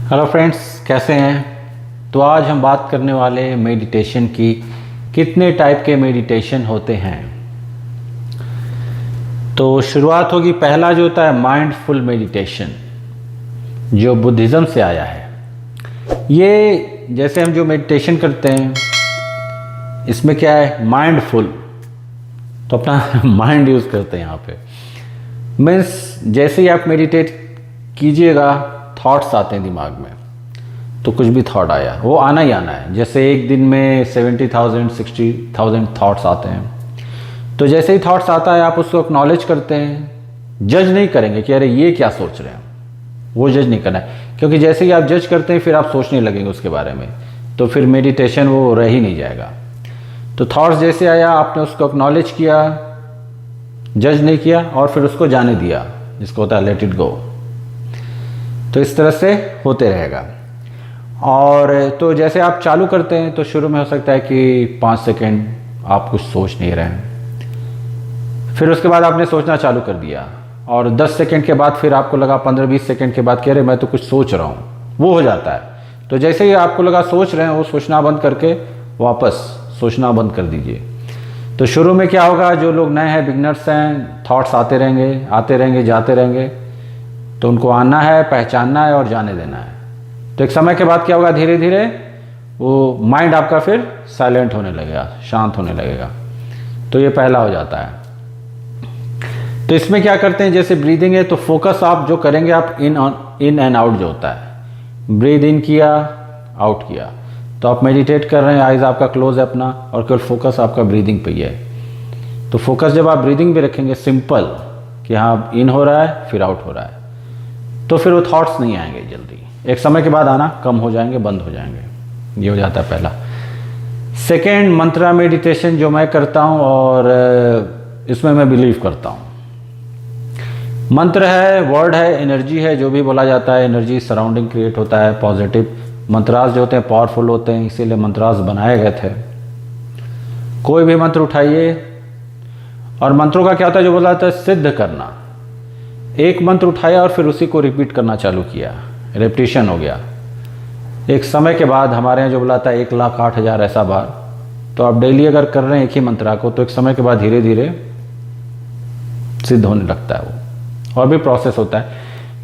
Hello friends, कैसे हैं। तो आज हम बात करने वाले हैं मेडिटेशन की। कितने टाइप के मेडिटेशन होते हैं। तो शुरुआत होगी, पहला जो होता है माइंडफुल मेडिटेशन, जो बुद्धिज़्म से आया है। ये जैसे हम जो मेडिटेशन करते हैं, इसमें क्या है, माइंडफुल, तो अपना माइंड यूज़ करते हैं यहाँ पे। मीन्स जैसे ही आप मेडिटेट कीजिएगा, थॉट्स आते हैं दिमाग में, तो कुछ भी थॉट आया वो आना ही आना है। जैसे एक दिन में 70,000 60,000 थॉट्स आते हैं। तो जैसे ही थॉट्स आता है आप उसको एक्नॉलेज करते हैं, जज नहीं करेंगे कि अरे ये क्या सोच रहे हैं, वो जज नहीं करना है। क्योंकि जैसे ही आप जज करते हैं फिर आप सोचने लगेंगे उसके बारे में, तो फिर मेडिटेशन वो रह ही नहीं जाएगा। तो थॉट्स जैसे आया आपने उसको एक्नॉलेज किया, जज नहीं किया और फिर उसको जाने दिया, जिसको होता है लेट इट गो। तो इस तरह से होते रहेगा। और तो जैसे आप चालू करते हैं तो शुरू में हो सकता है कि 5 सेकंड आप कुछ सोच नहीं रहे हैं, फिर उसके बाद आपने सोचना चालू कर दिया, और 10 सेकंड के बाद फिर आपको लगा 15-20 सेकंड के बाद कह रहे मैं तो कुछ सोच रहा हूँ, वो हो जाता है। तो जैसे ही आपको लगा सोच रहे हैं, वो सोचना बंद करके वापस सोचना बंद कर दीजिए। तो शुरू में क्या होगा, जो लोग नए हैं, बिगनर्स हैं, थॉट्स आते रहेंगे जाते रहेंगे, तो उनको आना है, पहचानना है और जाने देना है। तो एक समय के बाद क्या होगा, धीरे धीरे वो माइंड आपका फिर साइलेंट होने लगेगा, शांत होने लगेगा। तो ये पहला हो जाता है। तो इसमें क्या करते हैं, जैसे ब्रीदिंग है, तो फोकस आप जो करेंगे, आप इन एंड आउट जो होता है, ब्रीद इन किया, आउट किया, तो आप मेडिटेट कर रहे हैं, आइज आपका क्लोज है अपना, और केवल फोकस आपका ब्रीदिंग पे ही है। तो फोकस जब आप ब्रीदिंग पे रखेंगे, सिंपल कि हाँ इन हो रहा है फिर आउट हो रहा है, तो फिर वो थॉट्स नहीं आएंगे जल्दी। एक समय के बाद आना कम हो जाएंगे, बंद हो जाएंगे। ये हो जाता है पहला। सेकेंड, मंत्रा मेडिटेशन जो मैं करता हूँ, और इसमें मैं बिलीव करता हूँ। मंत्र है, वर्ड है, एनर्जी है, जो भी बोला जाता है, एनर्जी सराउंडिंग क्रिएट होता है, पॉजिटिव। मंत्रास जो होते हैं पावरफुल होते हैं, इसीलिए मंत्रास बनाए गए थे। कोई भी मंत्र उठाइए, और मंत्रों का क्या होता है, जो बोला जाता है सिद्ध करना। एक मंत्र उठाया और फिर उसी को रिपीट करना चालू किया, रेपिटेशन हो गया। एक समय के बाद हमारे यहाँ जो बुलाता है 1,08,000 ऐसा बार, तो आप डेली अगर कर रहे हैं एक ही मंत्रा को, तो एक समय के बाद धीरे धीरे सिद्ध होने लगता है वो, और भी प्रोसेस होता है।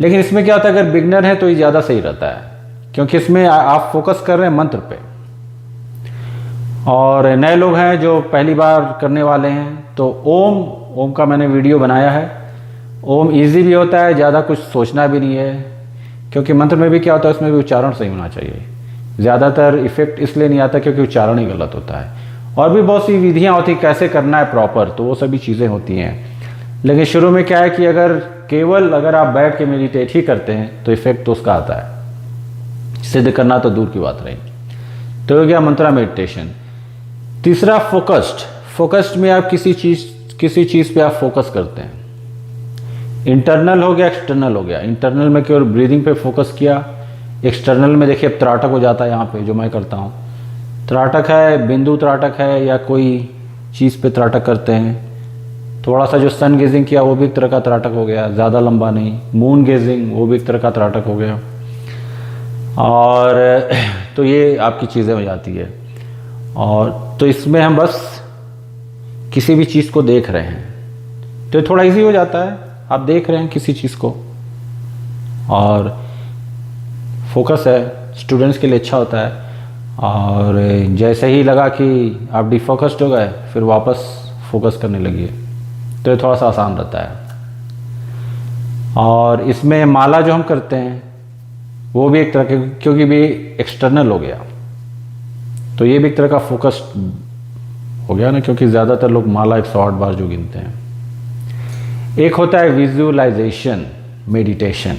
लेकिन इसमें क्या होता है, अगर बिगनर है तो ये ज़्यादा सही रहता है, क्योंकि इसमें आप फोकस कर रहे हैं मंत्र पे। और नए लोग हैं जो पहली बार करने वाले हैं, तो ओम का मैंने वीडियो बनाया है। ओम इजी भी होता है, ज़्यादा कुछ सोचना भी नहीं है, क्योंकि मंत्र में भी क्या होता है, उसमें भी उच्चारण सही होना चाहिए। ज़्यादातर इफेक्ट इसलिए नहीं आता क्योंकि उच्चारण ही गलत होता है। और भी बहुत सी विधियाँ होती हैं कैसे करना है प्रॉपर, तो वो सभी चीज़ें होती हैं। लेकिन शुरू में क्या है कि अगर आप बैठ के मेडिटेट ही करते हैं तो इफेक्ट तो उसका आता है, सिद्ध करना तो दूर की बात रही। तो हो गया मंत्रा मेडिटेशन। तीसरा, फोकस्ड में आप किसी चीज़ पे आप फोकस करते हैं। इंटरनल हो गया, एक्सटर्नल हो गया। इंटरनल में केवल ब्रीदिंग पे फोकस किया, एक्सटर्नल में देखिए अब त्राटक हो जाता है। यहाँ पे जो मैं करता हूँ, त्राटक है, बिंदु त्राटक है, या कोई चीज़ पे त्राटक करते हैं। थोड़ा सा जो सन गेजिंग किया वो भी एक तरह का त्राटक हो गया, ज़्यादा लंबा नहीं। मून गेजिंग वो भी एक तरह का त्राटक हो गया। और तो ये आपकी चीज़ें हो जाती है। और तो इसमें हम बस किसी भी चीज़ को देख रहे हैं, तो ये थोड़ा इजी हो जाता है। आप देख रहे हैं किसी चीज़ को, और फोकस है, स्टूडेंट्स के लिए अच्छा होता है। और जैसे ही लगा कि आप डिफोकस्ड हो गए, फिर वापस फोकस करने लगिए, तो ये थोड़ा सा आसान रहता है। और इसमें माला जो हम करते हैं वो भी एक तरह के, क्योंकि भी एक्सटर्नल हो गया, तो ये भी एक तरह का फोकस्ड हो गया ना, क्योंकि ज़्यादातर लोग माला 108 बार जो गिनते हैं। एक होता है विजुअलाइजेशन मेडिटेशन।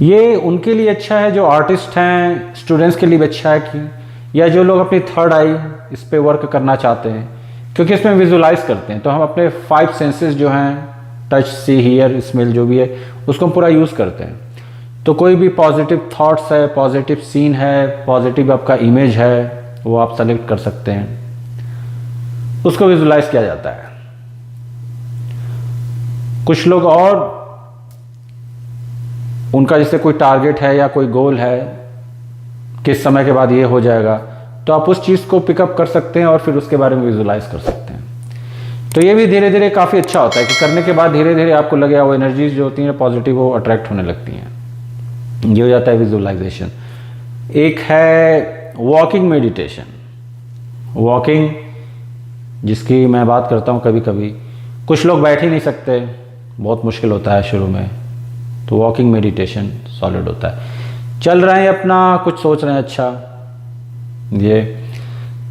ये उनके लिए अच्छा है जो आर्टिस्ट हैं, स्टूडेंट्स के लिए भी अच्छा है, कि या जो लोग अपनी थर्ड आई इस पे वर्क करना चाहते हैं, क्योंकि इसमें विजुअलाइज करते हैं। तो हम अपने 5 सेंसेस जो हैं, टच, सी, हियर, स्मेल, जो भी है, उसको हम पूरा यूज़ करते हैं। तो कोई भी पॉजिटिव थॉट्स है, पॉजिटिव सीन है, पॉजिटिव आपका इमेज है, वो आप सेलेक्ट कर सकते हैं, उसको विजुअलाइज किया जाता है। कुछ लोग और उनका जैसे कोई टारगेट है या कोई गोल है, किस समय के बाद ये हो जाएगा, तो आप उस चीज़ को पिकअप कर सकते हैं और फिर उसके बारे में विजुलाइज कर सकते हैं। तो ये भी धीरे धीरे काफ़ी अच्छा होता है कि करने के बाद धीरे धीरे आपको लगे वो एनर्जीज जो होती हैं पॉजिटिव, वो अट्रैक्ट होने लगती हैं। ये हो जाता है विजुलाइजेशन। एक है वॉकिंग मेडिटेशन। वॉकिंग जिसकी मैं बात करता हूँ कभी कभी, कुछ लोग बैठ ही नहीं सकते, बहुत मुश्किल होता है शुरू में, तो वॉकिंग मेडिटेशन सॉलिड होता है। चल रहे हैं अपना, कुछ सोच रहे हैं, अच्छा ये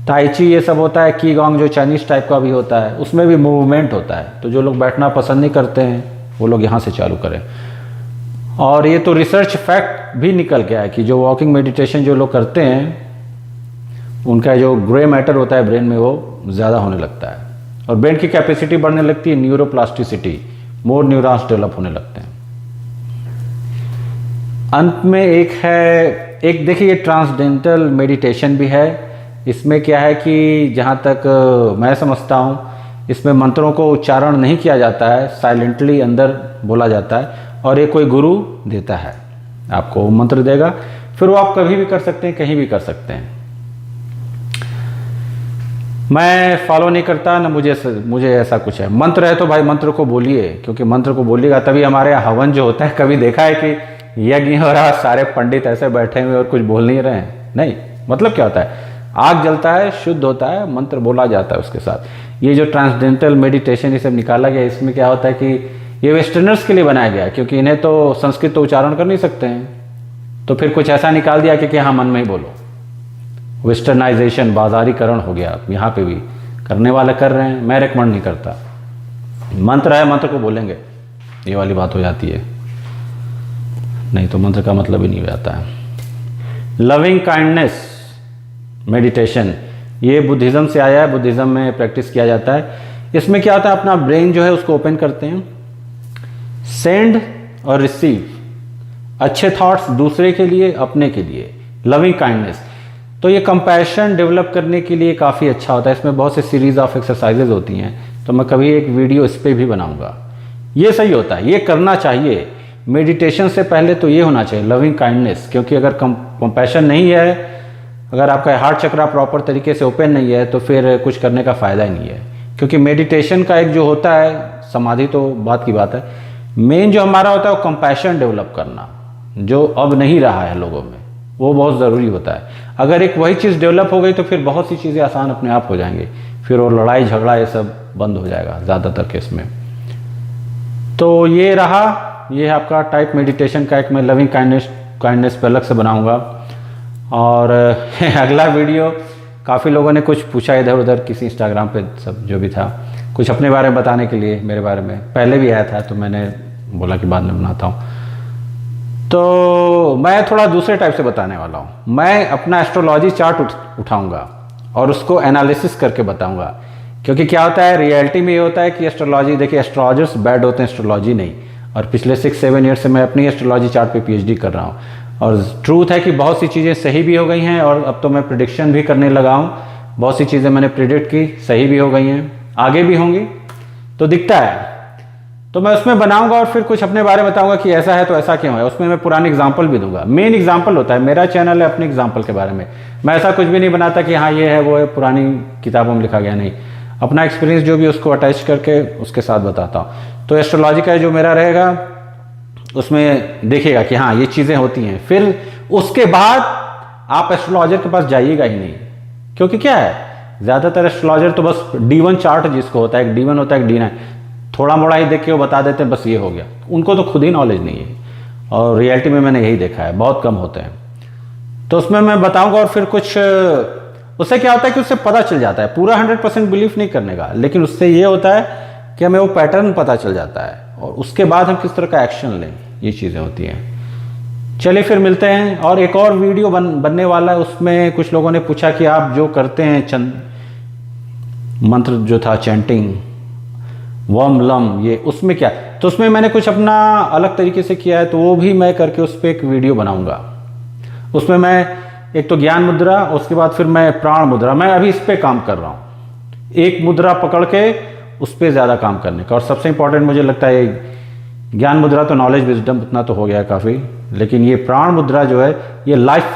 ताई ची ये सब होता है, की गॉन्ग जो चाइनीज़ टाइप का भी होता है, उसमें भी मूवमेंट होता है। तो जो लोग बैठना पसंद नहीं करते हैं वो लोग यहाँ से चालू करें। और ये तो रिसर्च फैक्ट भी निकल के आया कि जो वॉकिंग मेडिटेशन जो लोग करते हैं उनका जो ग्रे मैटर होता है ब्रेन में वो ज़्यादा होने लगता है और ब्रेन की कैपेसिटी बढ़ने लगती है, न्यूरोप्लास्टिसिटी, मोर न्यूरॉन्स डेवलप होने लगते हैं। अंत में एक देखिए ट्रांसडेंटल मेडिटेशन भी है। इसमें क्या है कि जहाँ तक मैं समझता हूँ इसमें मंत्रों को उच्चारण नहीं किया जाता है, साइलेंटली अंदर बोला जाता है और ये कोई गुरु देता है, आपको मंत्र देगा, फिर वो आप कभी भी कर सकते हैं, कहीं भी कर सकते हैं। मैं फॉलो नहीं करता ना, मुझे ऐसा कुछ है। मंत्र है तो भाई मंत्र को बोलिए, क्योंकि मंत्र को बोलिएगा तभी हमारे यहाँ हवन जो होता है, कभी देखा है कि यज्ञ हो रहा, सारे पंडित ऐसे बैठे हुए और कुछ बोल नहीं रहे हैं? नहीं, मतलब क्या होता है, आग जलता है, शुद्ध होता है, मंत्र बोला जाता है उसके साथ। ये जो ट्रांसडेंटल मेडिटेशन ये सब निकाला गया, इसमें क्या होता है कि ये वेस्टर्नर्स के लिए बनाया गया, क्योंकि इन्हें तो संस्कृत तो उच्चारण कर नहीं सकते हैं, तो फिर कुछ ऐसा निकाल दिया कि हाँ मन में ही बोलो। वेस्टर्नाइजेशन, बाजारीकरण हो गया। यहाँ पे भी करने वाले कर रहे हैं, मैं रिकमेंड नहीं करता। मंत्र है, मंत्र को बोलेंगे, ये वाली बात हो जाती है, नहीं तो मंत्र का मतलब ही नहीं हो जाता है। लविंग काइंडनेस मेडिटेशन, ये बुद्धिज़्म से आया है, बुद्धिज़्म में प्रैक्टिस किया जाता है। इसमें क्या होता है, अपना ब्रेन जो है उसको ओपन करते हैं, सेंड और रिसीव, अच्छे थॉट्स दूसरे के लिए, अपने के लिए, लविंग काइंडनेस। तो ये कंपैशन डेवलप करने के लिए काफ़ी अच्छा होता है। इसमें बहुत से सीरीज ऑफ एक्सरसाइजेज होती हैं, तो मैं कभी एक वीडियो इस पर भी बनाऊंगा। ये सही होता है, ये करना चाहिए। मेडिटेशन से पहले तो ये होना चाहिए लविंग काइंडनेस, क्योंकि अगर कंपैशन नहीं है, अगर आपका हार्ट चक्रा प्रॉपर तरीके से ओपन नहीं है, तो फिर कुछ करने का फ़ायदा ही नहीं है। क्योंकि मेडिटेशन का एक जो होता है, समाधि तो बात की बात है, मेन जो हमारा होता है वो कंपैशन डेवलप करना, जो अब नहीं रहा है लोगों में, वो बहुत ज़रूरी होता है। अगर एक वही चीज़ डेवलप हो गई तो फिर बहुत सी चीज़ें आसान अपने आप हो जाएंगी, फिर वो लड़ाई झगड़ा ये सब बंद हो जाएगा ज़्यादातर केस में। तो ये रहा, ये है आपका टाइप मेडिटेशन का एक। मैं लविंग काइंडनेस पे अलग से बनाऊंगा। और अगला वीडियो, काफ़ी लोगों ने कुछ पूछा इधर उधर, किसी इंस्टाग्राम पे सब जो भी था, कुछ अपने बारे में बताने के लिए, मेरे बारे में पहले भी आया था, तो मैंने बोला कि बाद में बनाता हूँ। तो मैं थोड़ा दूसरे टाइप से बताने वाला हूँ। मैं अपना एस्ट्रोलॉजी चार्ट उठाऊँगा और उसको एनालिसिस करके बताऊँगा। क्योंकि क्या होता है, रियलिटी में ये होता है कि एस्ट्रोलॉजी, देखिए एस्ट्रोलॉजर्स बैड होते हैं, एस्ट्रोलॉजी नहीं। और पिछले 6-7 ईयर से मैं अपनी एस्ट्रोलॉजी चार्ट पे पीएचडी कर रहा हूँ, और ट्रूथ है कि बहुत सी चीज़ें सही भी हो गई हैं, और अब तो मैं प्रिडिक्शन भी करने लगा हूँ। बहुत सी चीज़ें मैंने प्रिडिक्ट की, सही भी हो गई हैं, आगे भी होंगी, तो दिखता है। तो मैं उसमें बनाऊंगा और फिर कुछ अपने बारे में बताऊंगा कि ऐसा है तो ऐसा क्यों है। उसमें मैं पुरानी एग्जांपल भी दूंगा, मेन एग्जांपल होता है, मेरा चैनल है अपने एग्जांपल के बारे में। मैं ऐसा कुछ भी नहीं बनाता कि हाँ ये है वो है, पुरानी किताबों में लिखा गया, नहीं। अपना एक्सपीरियंस जो भी उसको अटैच करके उसके साथ बताता हूँ। तो एस्ट्रोलॉजी का जो मेरा रहेगा उसमें देखिएगा कि हाँ ये चीज़ें होती हैं। फिर उसके बाद आप एस्ट्रोलॉजर के पास जाइएगा ही नहीं, क्योंकि क्या है, ज़्यादातर एस्ट्रोलॉजर तो बस D1 चार्ट जिसको होता है, एक D1 होता है, एक D9, थोड़ा मोड़ा ही देख के वो बता देते हैं बस ये हो गया। उनको तो खुद ही नॉलेज नहीं है, और रियलिटी में मैंने यही देखा है, बहुत कम होते हैं। तो उसमें मैं बताऊंगा, और फिर कुछ उससे क्या होता है कि उससे पता चल जाता है, पूरा 100% बिलीफ नहीं करने का, लेकिन उससे ये होता है कि हमें वो पैटर्न पता चल जाता है, और उसके बाद हम किस तरह का एक्शन लें, ये चीज़ें होती हैं। चलिए फिर मिलते हैं, और एक और वीडियो बनने वाला है। उसमें कुछ लोगों ने पूछा कि आप जो करते हैं चंद मंत्र जो था चैंटिंग, वम लम, ये उसमें क्या, तो उसमें मैंने कुछ अपना अलग तरीके से किया है, तो वो भी मैं करके उस पर एक वीडियो बनाऊंगा। उसमें मैं एक तो ज्ञान मुद्रा, उसके बाद फिर मैं प्राण मुद्रा, मैं अभी इस पर काम कर रहा हूँ, एक मुद्रा पकड़ के उस पर ज़्यादा काम करने का। और सबसे इंपॉर्टेंट मुझे लगता है ज्ञान मुद्रा तो नॉलेज विजडम उतना तो हो गया काफ़ी, लेकिन ये प्राण मुद्रा जो है ये लाइफ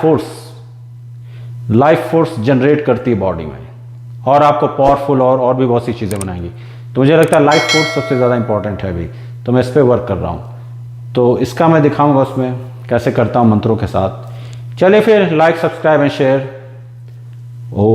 फोर्स जनरेट करती है बॉडी में और आपको पावरफुल और भी बहुत सी चीज़ें बनाएंगी। तो मुझे लगता है लाइफ फोर्स सबसे ज़्यादा इंपॉर्टेंट है अभी, तो मैं इस पर वर्क कर रहा हूँ। तो इसका मैं दिखाऊंगा उसमें कैसे करता हूँ मंत्रों के साथ। चलिए फिर like subscribe and share. O